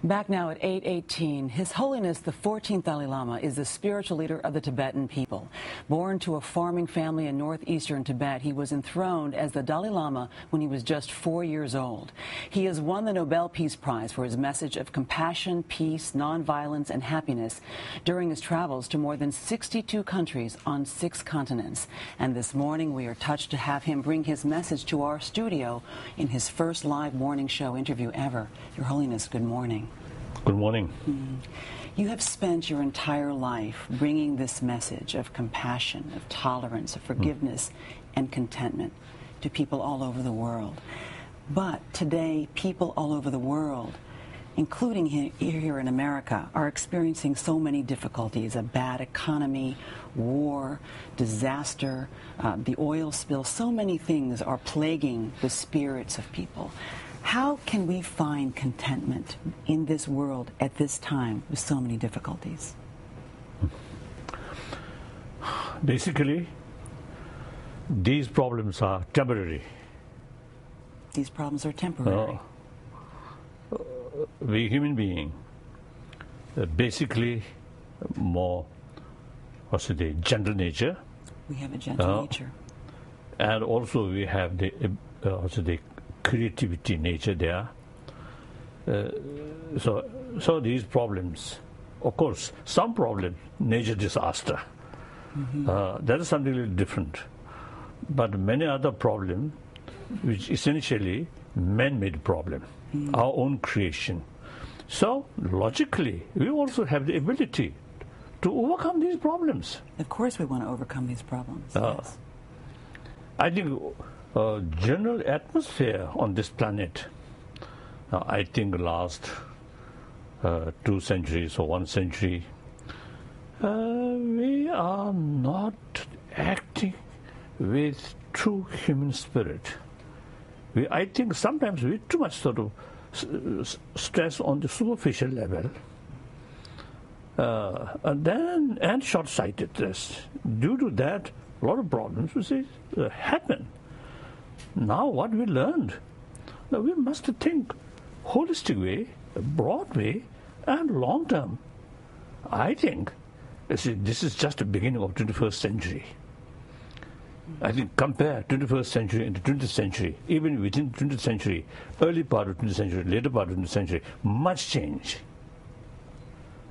Back now at 8:18, His Holiness the 14th Dalai Lama is the spiritual leader of the Tibetan people. Born to a farming family in northeastern Tibet, he was enthroned as the Dalai Lama when he was just 4 years old. He has won the Nobel Peace Prize for his message of compassion, peace, nonviolence, and happiness during his travels to more than 62 countries on 6 continents. And this morning, we are touched to have him bring his message to our studio in his first live morning show interview ever. Your Holiness, good morning. Good morning. You have spent your entire life bringing this message of compassion, of tolerance, of forgiveness, and contentment to people all over the world. But today, people all over the world, including here in America, are experiencing so many difficulties: a bad economy, war, disaster, the oil spill. So many things are plaguing the spirits of people. How can we find contentment in this world at this time with so many difficulties? Basically, these problems are temporary. These problems are temporary. We human beings, basically more, gentle nature. We have a gentle nature. And also we have the creativity nature there. So these problems, of course, some problem, nature disaster. That is something a little different. But many other problems, which essentially man-made problem, our own creation. So logically, we also have the ability to overcome these problems. Of course we want to overcome these problems. Yes. I think general atmosphere on this planet, I think last 2 centuries or 1 century, we are not acting with true human spirit. I think sometimes we too much sort of stress on the superficial level, and short-sightedness. Due to that, a lot of problems happen. Now what we learned, now we must think holistic way, broad way, and long term. I think this is just the beginning of 21st century. I think compare 21st century and the 20th century, even within 20th century, early part of 20th century, later part of 20th century, much change.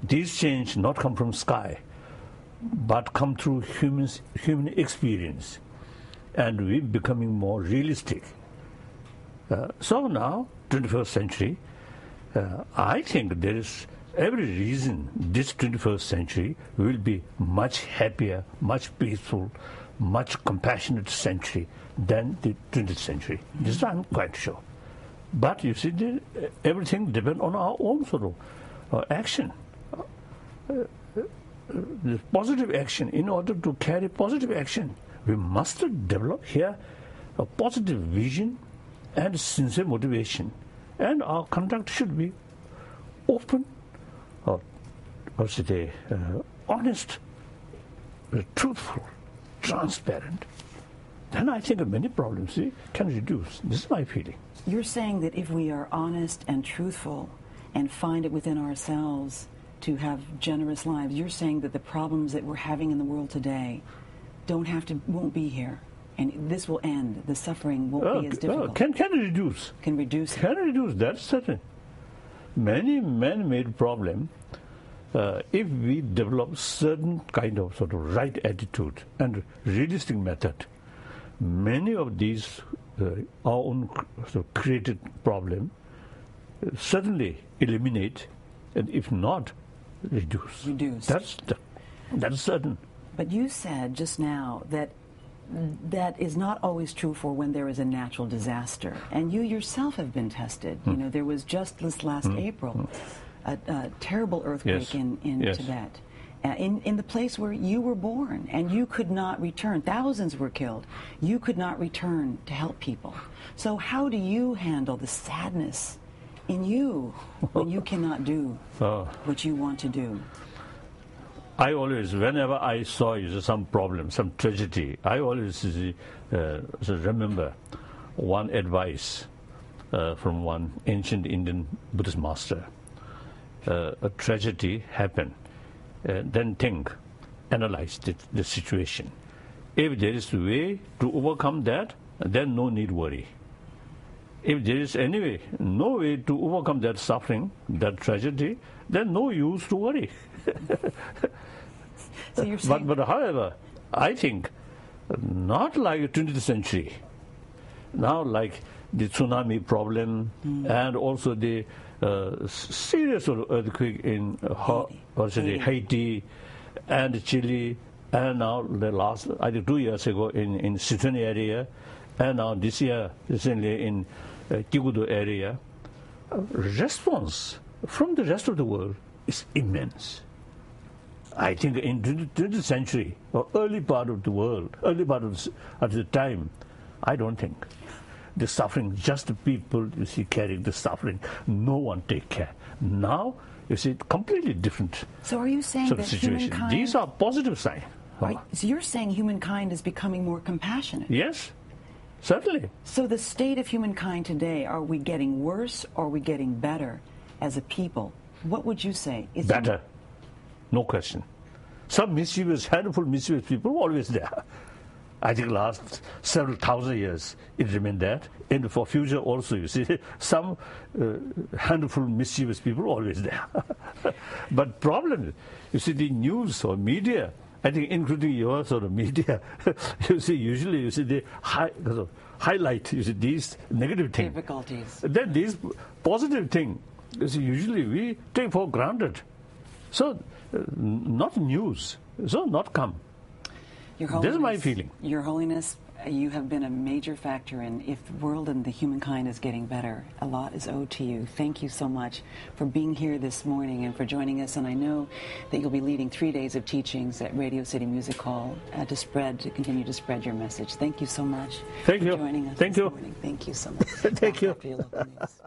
These change not come from sky, but come through human experience. And we're becoming more realistic. So now, 21st century, I think there is every reason this 21st century will be much happier, much peaceful, much compassionate century than the 20th century. This I'm quite sure. But you see, everything depends on our own sort of action. The positive action. In order to carry positive action, we must develop here a positive vision and sincere motivation. And our conduct should be open, honest, truthful, transparent. Then I think many problems can reduce. This is my feeling. You're saying that if we are honest and truthful and find it within ourselves to have generous lives, you're saying that the problems that we're having in the world today won't be here, and this will end. The suffering won't be as difficult. Can reduce. Can reduce. Can reduce. That's certain. Many man-made problem. If we develop certain kind of sort of right attitude and realistic method, many of these our own sort of created problem certainly eliminate, and if not, reduce. That's certain. But you said just now that is not always true for when there is a natural disaster. And you yourself have been tested. You know, there was just this last April a terrible earthquake in Tibet, in the place where you were born, and you could not return. Thousands were killed. You could not return to help people. So how do you handle the sadness in you when you cannot do what you want to do? I always, whenever I saw some problem, some tragedy, I always remember one advice from one ancient Indian Buddhist master. a tragedy happen, then think, analyze the situation. If there is a way to overcome that, then no need worry. If there is anyway no way to overcome that suffering, that tragedy, then no use to worry. So you're saying But however, I think not like 20th century. Now like the tsunami problem and also the serious earthquake in Haiti and Chile, and now the last, I think 2 years ago in Sichuan area, and now this year recently in Kigudo area, response from the rest of the world is immense. I think in the 20th century or early part of the world, early part of the time, I don't think the suffering, just the people you see carrying the suffering, no one take care. Now you see completely different. So are you saying sort that of situation. humankind? These are positive signs. So you're saying humankind is becoming more compassionate? Yes, certainly. So the state of humankind today, are we getting worse or are we getting better as a people? What would you say? Is Better, no question. Some mischievous, handful mischievous people always there. I think last several thousand years it remained that, and for future also you see some handful mischievous people always there. But problem is, you see the news or media, I think including your sort of media, you see usually you see the highlight, you see these negative things. difficulties? Then these positive things, you see, usually we take for granted. So not news, so not come. Your Holiness, This is my feeling. Your Holiness, you have been a major factor in if the world and the humankind is getting better. A lot is owed to you. Thank you so much for being here this morning and for joining us. And I know that you'll be leading 3 days of teachings at Radio City Music Hall to continue to spread your message. Thank you so much Thank for you. joining us Thank this you. morning. Thank you so much. Thank you. After your local news.